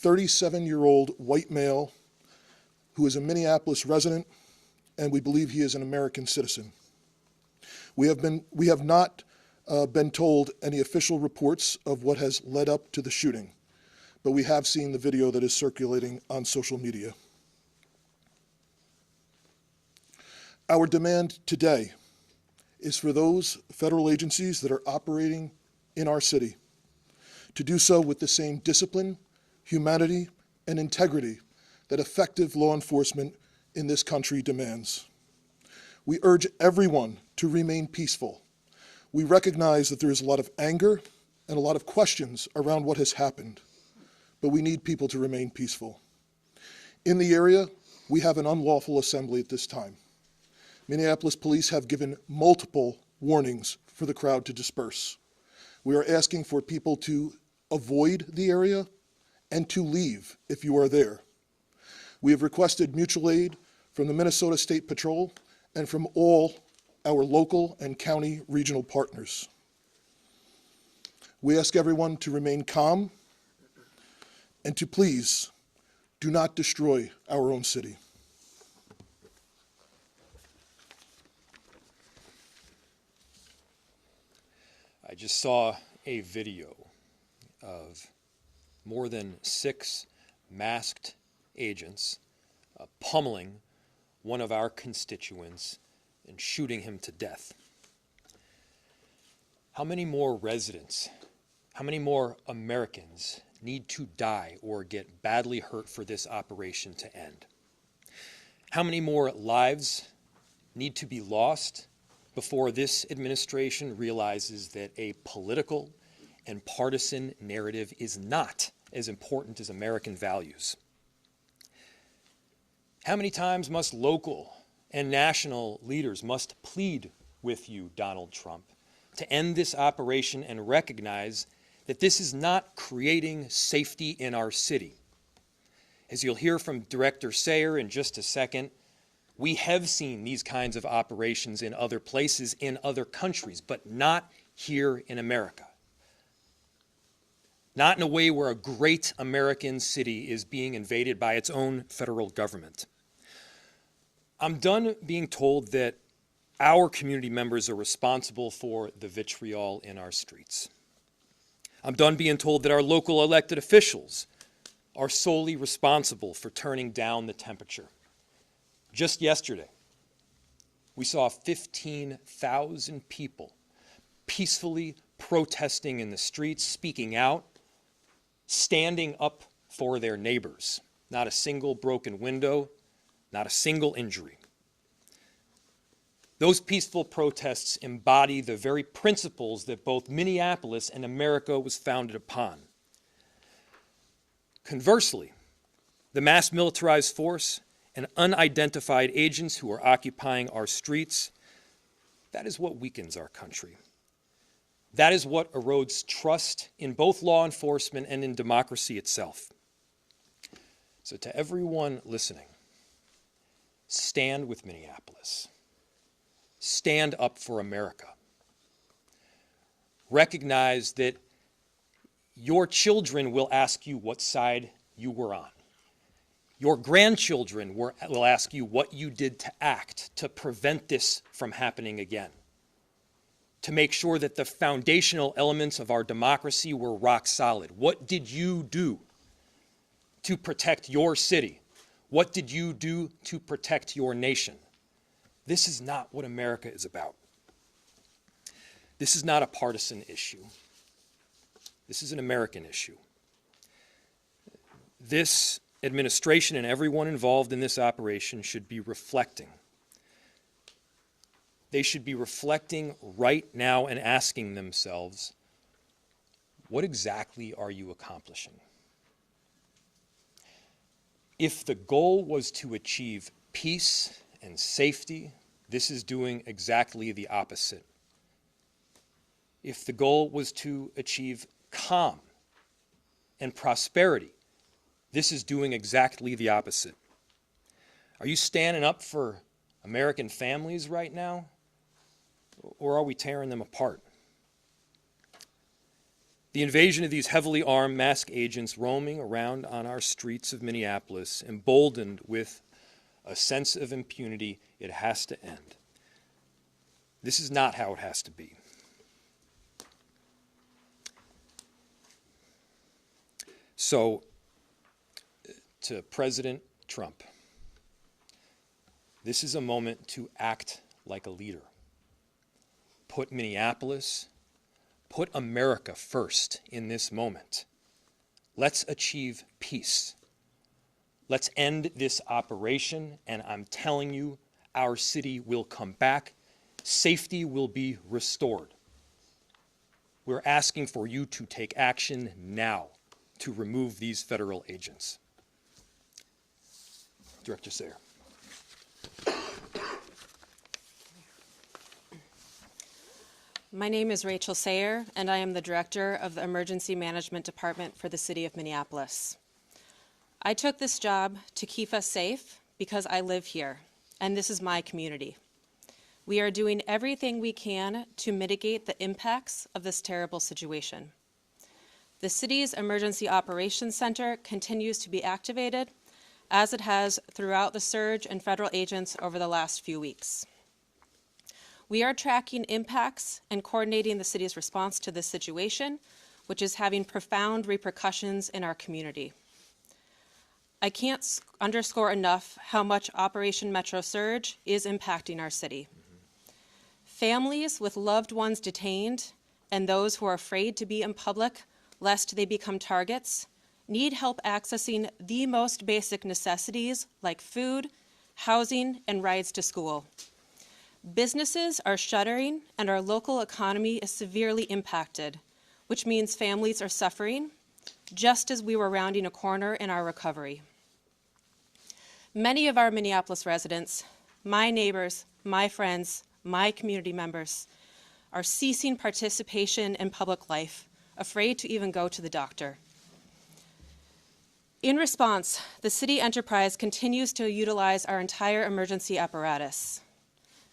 37-year-old white male who is a Minneapolis resident, and we believe he is an American citizen. We have not been told any official reports of what has led up to the shooting, but we have seen the video that is circulating on social media. Our demand today is for those federal agencies that are operating in our city to do so with the same discipline, humanity, and integrity that effective law enforcement in this country demands. We urge everyone to remain peaceful. We recognize that there is a lot of anger and a lot of questions around what has happened, but we need people to remain peaceful. In the area, we have an unlawful assembly at this time. Minneapolis police have given multiple warnings for the crowd to disperse. We are asking for people to avoid the area and to leave if you are there. We have requested mutual aid from the Minnesota State Patrol and from all our local and county regional partners. We ask everyone to remain calm and to please do not destroy our own city. I just saw a video of more than 6 masked agents pummeling one of our constituents and shooting him to death. How many more residents, how many more Americans need to die or get badly hurt for this operation to end? How many more lives need to be lost before this administration realizes that a political and partisan narrative is not as important as American values? How many times must local and national leaders must plead with you, Donald Trump, to end this operation and recognize that this is not creating safety in our city? As you'll hear from Director Sayer in just a second, we have seen these kinds of operations in other places, in other countries, but not here in America. Not in a way where a great American city is being invaded by its own federal government. I'm done being told that our community members are responsible for the vitriol in our streets. I'm done being told that our local elected officials are solely responsible for turning down the temperature. Just yesterday, we saw 15,000 people peacefully protesting in the streets, speaking out, standing up for their neighbors. Not a single broken window, not a single injury. Those peaceful protests embody the very principles that both Minneapolis and America was founded upon. Conversely, the mass militarized force and unidentified agents who are occupying our streets, that is what weakens our country. That is what erodes trust in both law enforcement and in democracy itself. So to everyone listening, stand with Minneapolis. Stand up for America. Recognize that your children will ask you what side you were on. Your grandchildren will ask you what you did to act to prevent this from happening again, to make sure that the foundational elements of our democracy were rock solid. What did you do to protect your city? What did you do to protect your nation? This is not what America is about. This is not a partisan issue. This is an American issue. This administration and everyone involved in this operation should be reflecting. They should be reflecting right now and asking themselves, what exactly are you accomplishing? If the goal was to achieve peace and safety, this is doing exactly the opposite. If the goal was to achieve calm and prosperity, this is doing exactly the opposite. Are you standing up for American families right now, or are we tearing them apart? The invasion of these heavily armed masked agents roaming around on our streets of Minneapolis, emboldened with a sense of impunity, it has to end. This is not how it has to be. So, to President Trump, this is a moment to act like a leader. Put Minneapolis, put America first in this moment. Let's achieve peace. Let's end this operation, and I'm telling you, our city will come back. Safety will be restored. We're asking for you to take action now to remove these federal agents. Director Sayer. My name is Rachel Sayer, and I am the Director of the Emergency Management Department for the City of Minneapolis. I took this job to keep us safe because I live here, and this is my community. We are doing everything we can to mitigate the impacts of this terrible situation. The city's Emergency Operations Center continues to be activated, as it has throughout the surge in federal agents over the last few weeks. We are tracking impacts and coordinating the city's response to this situation, which is having profound repercussions in our community. I can't underscore enough how much Operation Metro Surge is impacting our city. Families with loved ones detained and those who are afraid to be in public lest they become targets need help accessing the most basic necessities like food, housing, and rides to school. Businesses are shuttering and our local economy is severely impacted, which means families are suffering, just as we were rounding a corner in our recovery. Many of our Minneapolis residents, my neighbors, my friends, my community members, are ceasing participation in public life, afraid to even go to the doctor. In response, the city enterprise continues to utilize our entire emergency apparatus.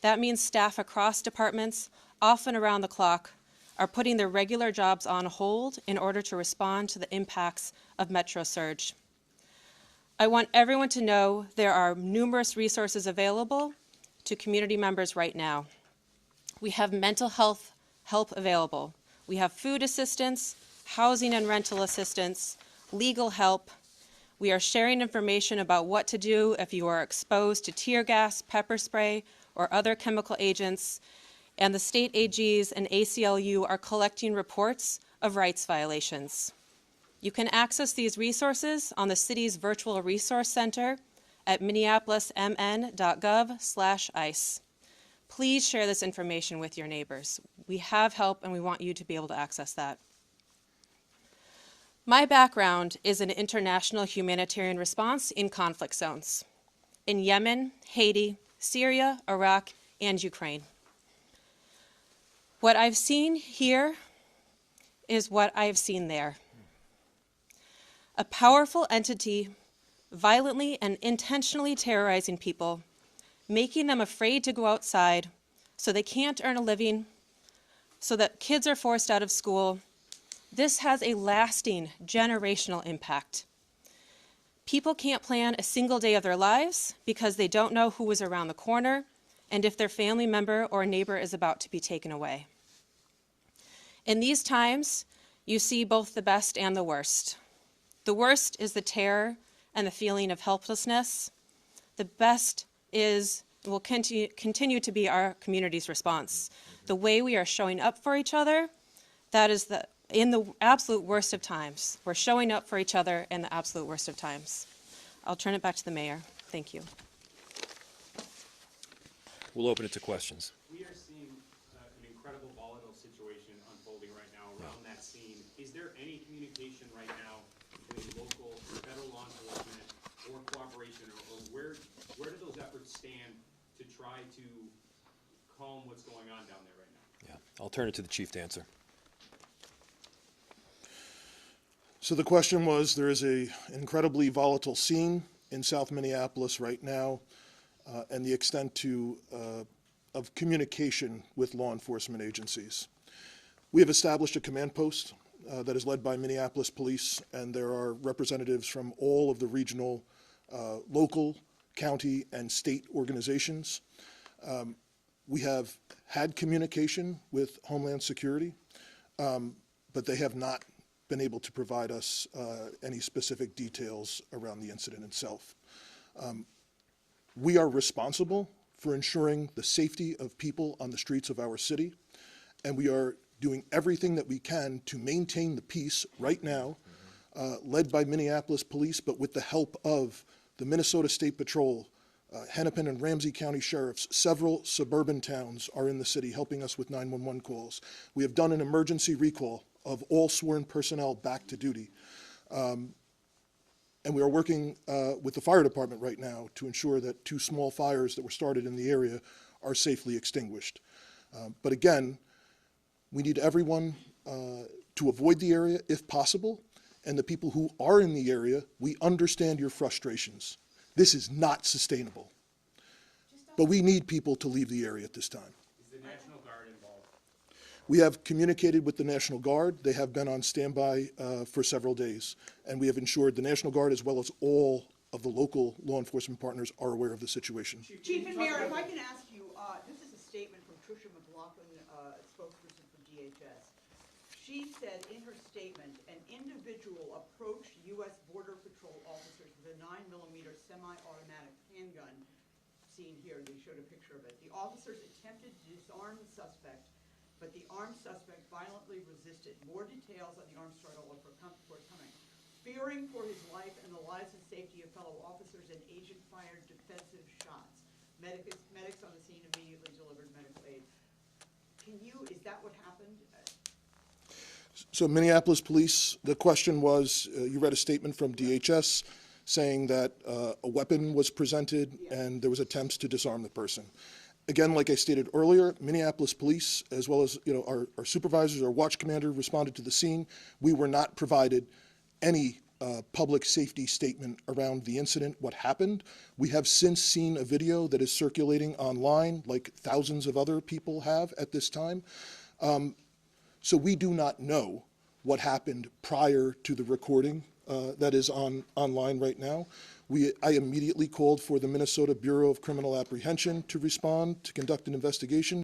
That means staff across departments, often around the clock, are putting their regular jobs on hold in order to respond to the impacts of Metro Surge. I want everyone to know there are numerous resources available to community members right now. We have mental health help available. We have food assistance, housing and rental assistance, legal help. We are sharing information about what to do if you are exposed to tear gas, pepper spray, or other chemical agents, and the state AGs and ACLU are collecting reports of rights violations. You can access these resources on the city's virtual resource center at minneapolismn.gov/ICE. Please share this information with your neighbors. We have help and we want you to be able to access that. My background is in international humanitarian response in conflict zones, in Yemen, Haiti, Syria, Iraq, and Ukraine. What I've seen here is what I've seen there. A powerful entity violently and intentionally terrorizing people, making them afraid to go outside so they can't earn a living, so that kids are forced out of school. This has a lasting generational impact. People can't plan a single day of their lives because they don't know who is around the corner and if their family member or neighbor is about to be taken away. In these times, you see both the best and the worst. The worst is the terror and the feeling of helplessness. The best will continue to be our community's response. The way we are showing up for each other, that is in the absolute worst of times. We're showing up for each other in the absolute worst of times. I'll turn it back to the mayor. Thank you. We'll open it to questions. We are seeing an incredible volatile situation unfolding right now around that scene. Is there any communication right now between local, federal law enforcement, or cooperation, or where do those efforts stand to try to calm what's going on down there right now? Yeah, I'll turn it to the chief to answer. So the question was, there is an incredibly volatile scene in South Minneapolis right now, and the extent of communication with law enforcement agencies. We have established a command post that is led by Minneapolis Police, and there are representatives from all of the regional, local, county, and state organizations. We have had communication with Homeland Security, but they have not been able to provide us any specific details around the incident itself. We are responsible for ensuring the safety of people on the streets of our city, and we are doing everything that we can to maintain the peace right now, led by Minneapolis Police, but with the help of the Minnesota State Patrol, Hennepin and Ramsey County Sheriffs. Several suburban towns are in the city helping us with 911 calls. We have done an emergency recall of all sworn personnel back to duty. And we are working with the fire department right now to ensure that 2 small fires that were started in the area are safely extinguished. But again, we need everyone to avoid the area if possible, and the people who are in the area, we understand your frustrations. This is not sustainable. But we need people to leave the area at this time. Is the National Guard involved? We have communicated with the National Guard. They have been on standby for several days, and we have ensured the National Guard, as well as all of the local law enforcement partners, are aware of the situation. Chief and Mayor, if I can ask you, this is a statement from Tricia McLaughlin, spokesperson for DHS. She said in her statement, an individual approached U.S. Border Patrol officers with a 9mm semi-automatic handgun. Seen here, they showed a picture of it. The officers attempted to disarm the suspect, but the armed suspect violently resisted. More details on the armed struggle are forthcoming. Fearing for his life and the lives and safety of fellow officers, an agent fired defensive shots. Medics on the scene immediately delivered medical aid. Is that what happened? So Minneapolis Police, the question was, you read a statement from DHS saying that a weapon was presented and there was attempts to disarm the person. Again, like I stated earlier, Minneapolis Police, as well as our supervisors, our watch commander, responded to the scene. We were not provided any public safety statement around the incident, what happened. We have since seen a video that is circulating online, like thousands of other people have at this time. So we do not know what happened prior to the recording that is online right now. I immediately called for the Minnesota Bureau of Criminal Apprehension to respond, to conduct an investigation.